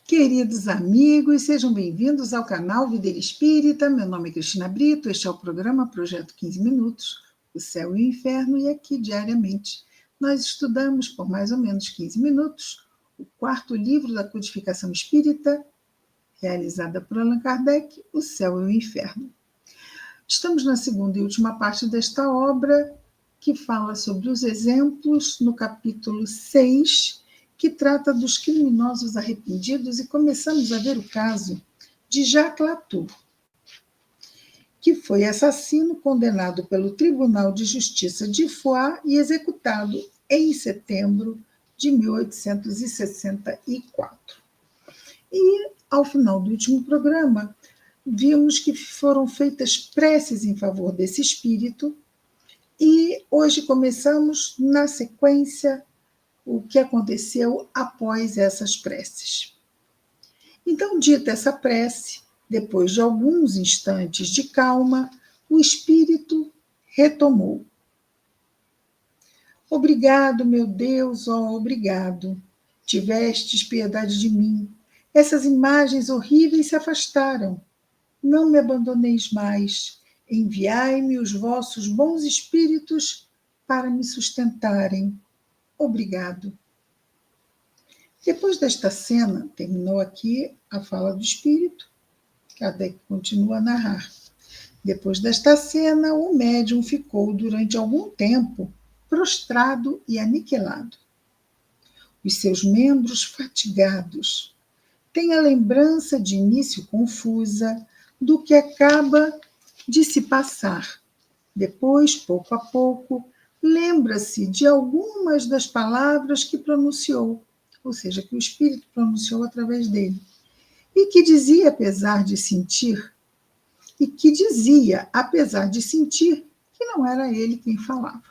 Queridos amigos, sejam bem-vindos ao canal Videira Espírita. Meu nome é Cristina Brito, este é o programa Projeto 15 Minutos, o Céu e o Inferno, e aqui diariamente nós estudamos por mais ou menos 15 minutos o quarto livro da Codificação Espírita, realizada por Allan Kardec, O Céu e o Inferno. Estamos na segunda e última parte desta obra, que fala sobre os exemplos, no capítulo 6, que trata dos criminosos arrependidos, e começamos a ver o caso de Jacques Latour, que foi assassino condenado pelo Tribunal de Justiça de Foix e executado em setembro de 1864. E, ao final do último programa, vimos que foram feitas preces em favor desse espírito, e hoje começamos, na sequência, o que aconteceu após essas preces. Então, dita essa prece, depois de alguns instantes de calma, o espírito retomou. Obrigado, meu Deus, ó, obrigado. Tivestes piedade de mim. Essas imagens horríveis se afastaram. Não me abandoneis mais. Enviai-me os vossos bons espíritos para me sustentarem. Obrigado. Depois desta cena, terminou aqui a fala do espírito, Kardec continua a narrar. Depois desta cena, o médium ficou durante algum tempo prostrado e aniquilado. Os seus membros fatigados têm a lembrança de início confusa do que acaba de se passar. Depois, pouco a pouco, lembra-se de algumas das palavras que pronunciou, ou seja, que o espírito pronunciou através dele, e que dizia, apesar de sentir, que não era ele quem falava.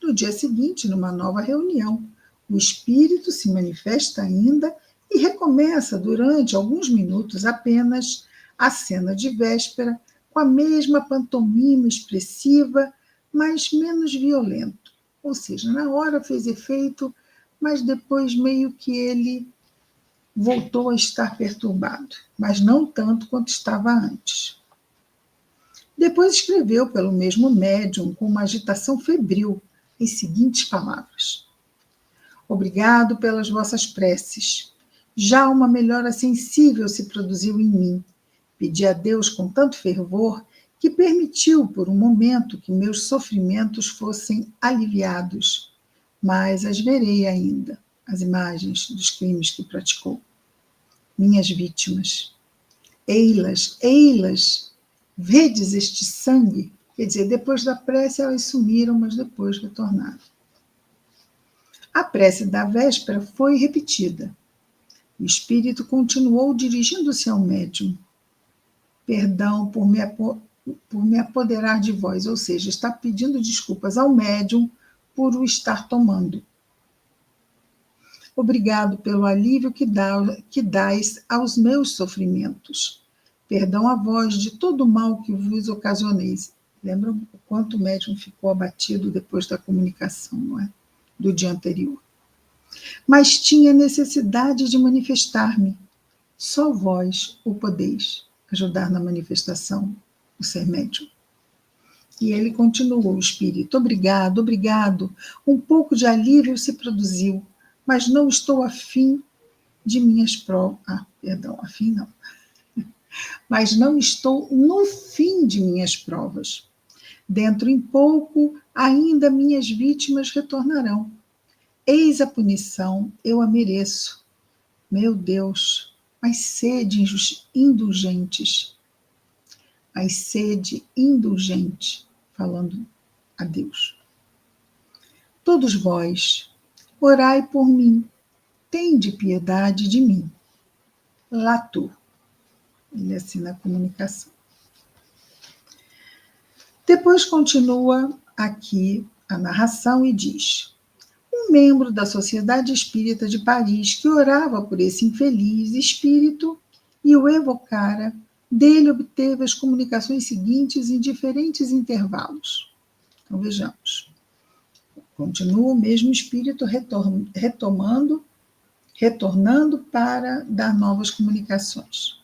No dia seguinte, numa nova reunião, o espírito se manifesta ainda e recomeça durante alguns minutos apenas a cena de véspera, com a mesma pantomima expressiva, mas menos violento. Ou seja, na hora fez efeito, mas depois meio que ele voltou a estar perturbado, mas não tanto quanto estava antes. Depois escreveu pelo mesmo médium, com uma agitação febril, as seguintes palavras: Obrigado pelas vossas preces. Já uma melhora sensível se produziu em mim. Pedi a Deus com tanto fervor que permitiu por um momento que meus sofrimentos fossem aliviados, mas as verei ainda, as imagens dos crimes que praticou. Minhas vítimas. Ei-las, ei-las, vedes este sangue? Quer dizer, depois da prece elas sumiram, mas depois retornaram. A prece da véspera foi repetida. O espírito continuou dirigindo-se ao médium. Perdão por me apoderar de vós, ou seja, está pedindo desculpas ao médium por o estar tomando. Obrigado pelo alívio que dais aos meus sofrimentos. Perdão a vós de todo o mal que vos ocasioneis. Lembram o quanto o médium ficou abatido depois da comunicação, não é? Do dia anterior. Mas tinha necessidade de manifestar-me. Só vós o podeis ajudar na manifestação, o ser médium. E ele continuou, o espírito, obrigado, obrigado. Um pouco de alívio se produziu, mas não estou afim de minhas provas. Afim não. Mas não estou no fim de minhas provas. Dentro em pouco, ainda minhas vítimas retornarão. Eis a punição, eu a mereço. Meu Deus, mas sede indulgentes. Mas sede indulgente, falando a Deus. Todos vós, orai por mim, tende piedade de mim. Latour. Ele assina a comunicação. Depois continua aqui a narração e diz: um membro da Sociedade Espírita de Paris, que orava por esse infeliz espírito e o evocara, dele obteve as comunicações seguintes em diferentes intervalos. Então, vejamos. Continua o mesmo espírito retomando retornando para dar novas comunicações.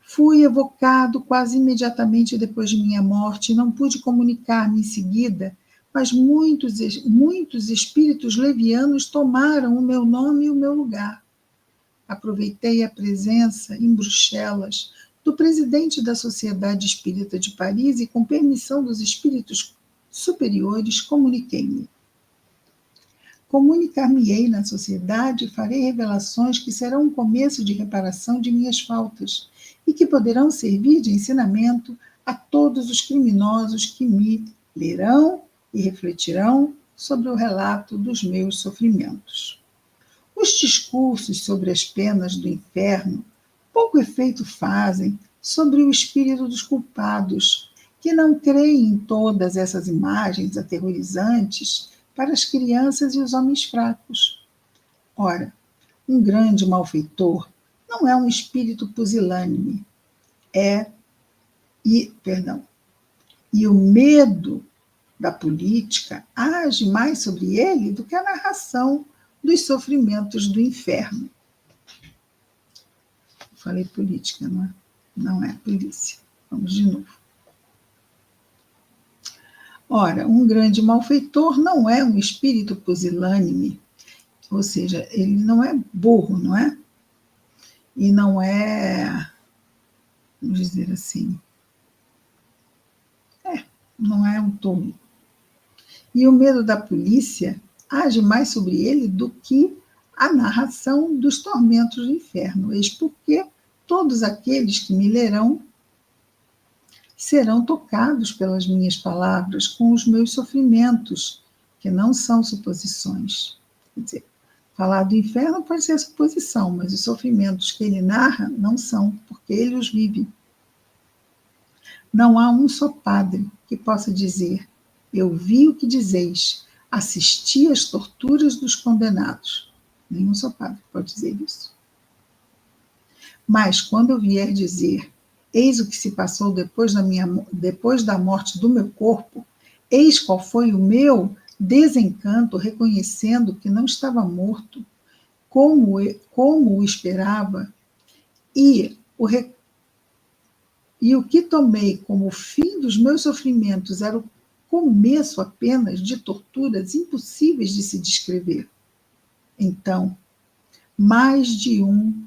Fui evocado quase imediatamente depois de minha morte e não pude comunicar-me em seguida, mas muitos espíritos levianos tomaram o meu nome e o meu lugar. Aproveitei a presença em Bruxelas do presidente da Sociedade Espírita de Paris e, com permissão dos espíritos superiores, comuniquei-me. Comunicar-me-ei na sociedade e farei revelações que serão um começo de reparação de minhas faltas e que poderão servir de ensinamento a todos os criminosos que me lerão e refletirão sobre o relato dos meus sofrimentos. Os discursos sobre as penas do inferno pouco efeito fazem sobre o espírito dos culpados, que não creem em todas essas imagens aterrorizantes para as crianças e os homens fracos. Ora, um grande malfeitor não é um espírito pusilânime, e o medo da política age mais sobre ele do que a narração dos sofrimentos do inferno. Falei política, não é? Não é polícia. Vamos de novo. Ora, um grande malfeitor não é um espírito pusilânime, ou seja, ele não é burro, não é? E não é, vamos dizer assim, não é um tolo. E o medo da polícia age mais sobre ele do que a narração dos tormentos do inferno. Eis porque todos aqueles que me lerão serão tocados pelas minhas palavras com os meus sofrimentos, que não são suposições. Quer dizer, falar do inferno pode ser suposição, mas os sofrimentos que ele narra não são, porque ele os vive. Não há um só padre que possa dizer: eu vi o que dizeis, assisti às torturas dos condenados. Nenhum só padre pode dizer isso. Mas quando eu vier dizer: eis o que se passou depois da morte do meu corpo, eis qual foi o meu desencanto, reconhecendo que não estava morto, como o esperava, e o que tomei como fim dos meus sofrimentos era o começo apenas de torturas impossíveis de se descrever. Então, mais de um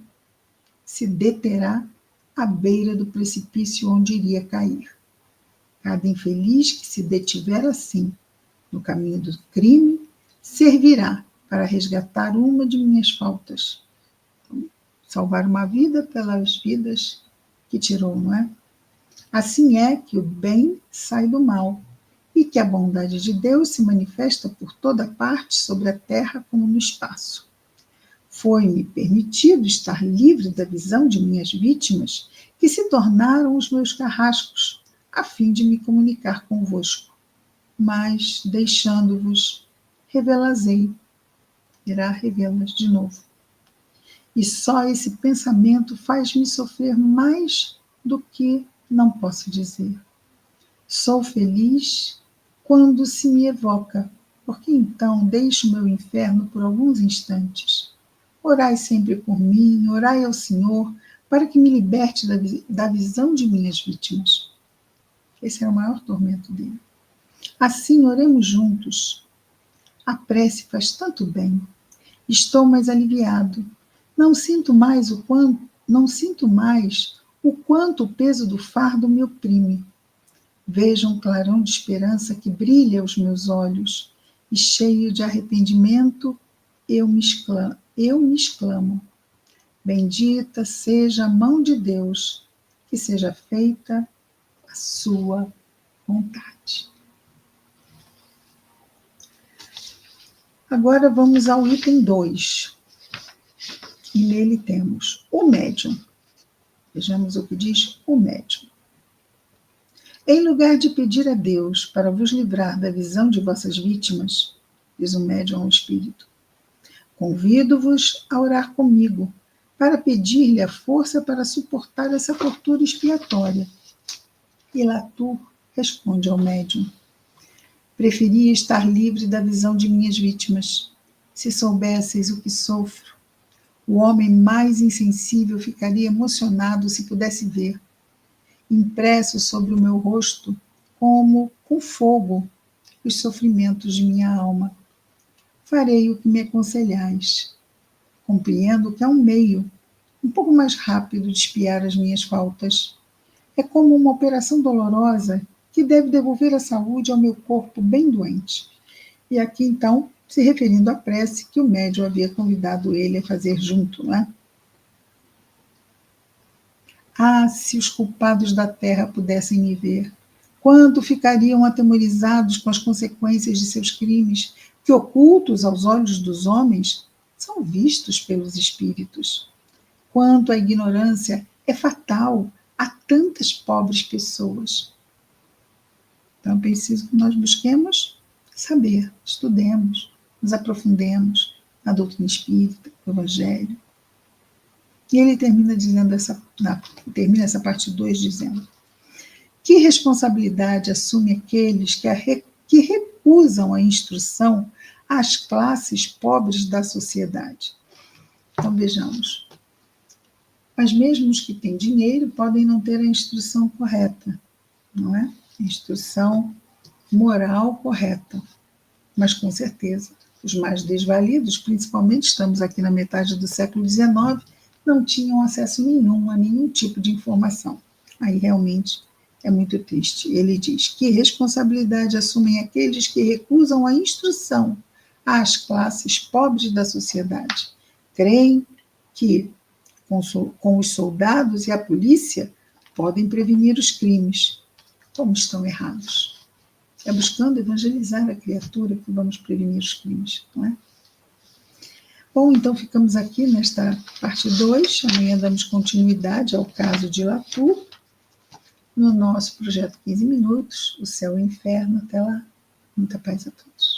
se deterá à beira do precipício onde iria cair. Cada infeliz que se detiver assim, no caminho do crime, servirá para resgatar uma de minhas faltas. Salvar uma vida pelas vidas que tirou, não é? Assim é que o bem sai do mal, e que a bondade de Deus se manifesta por toda parte, sobre a terra como no espaço. Foi-me permitido estar livre da visão de minhas vítimas, que se tornaram os meus carrascos, a fim de me comunicar convosco. Mas, deixando-vos, revelazei, irá revê-las de novo. E só esse pensamento faz-me sofrer mais do que não posso dizer. Sou feliz quando se me evoca, porque então deixo meu inferno por alguns instantes. Orai sempre por mim, orai ao Senhor, para que me liberte da visão de minhas vítimas. Esse é o maior tormento dele. Assim, oremos juntos. A prece faz tanto bem. Estou mais aliviado. Não sinto mais o quanto o peso do fardo me oprime. Vejo um clarão de esperança que brilha aos meus olhos, e cheio de arrependimento, eu me exclamo: bendita seja a mão de Deus, que seja feita a sua vontade. Agora vamos ao item 2. E nele temos o médium. Vejamos o que diz o médium. Em lugar de pedir a Deus para vos livrar da visão de vossas vítimas, diz o médium ao espírito, convido-vos a orar comigo, para pedir-lhe a força para suportar essa tortura expiatória. E Latour responde ao médium: preferia estar livre da visão de minhas vítimas, se soubesseis o que sofro. O homem mais insensível ficaria emocionado se pudesse ver, impresso sobre o meu rosto, como com fogo, os sofrimentos de minha alma. Farei o que me aconselhais. Compreendo que há um meio, um pouco mais rápido de espiar as minhas faltas. É como uma operação dolorosa que deve devolver a saúde ao meu corpo bem doente. E aqui, então, se referindo à prece que o médium havia convidado ele a fazer junto, não é? Ah, se os culpados da terra pudessem me ver! Quanto ficariam atemorizados com as consequências de seus crimes, que, ocultos aos olhos dos homens, são vistos pelos espíritos. Quanto a ignorância é fatal a tantas pobres pessoas. Então, é preciso que nós busquemos saber, estudemos, nos aprofundemos na doutrina espírita, no Evangelho. E ele termina essa parte 2 dizendo: que responsabilidade assume aqueles que recusam a instrução às classes pobres da sociedade? Então, vejamos. Mas mesmo os que têm dinheiro podem não ter a instrução correta, não é? A instrução moral correta. Mas, com certeza, os mais desvalidos, principalmente estamos aqui na metade do século XIX, não tinham acesso nenhum a nenhum tipo de informação. Aí, realmente, é muito triste. Ele diz: que responsabilidade assumem aqueles que recusam a instrução às classes pobres da sociedade? Creem que, com os soldados e a polícia, podem prevenir os crimes. Como estão errados. É buscando evangelizar a criatura que vamos prevenir os crimes, não é? Bom, então ficamos aqui nesta parte 2. Amanhã damos continuidade ao caso de Latour, no nosso projeto 15 Minutos, o Céu e o Inferno. Até lá, muita paz a todos.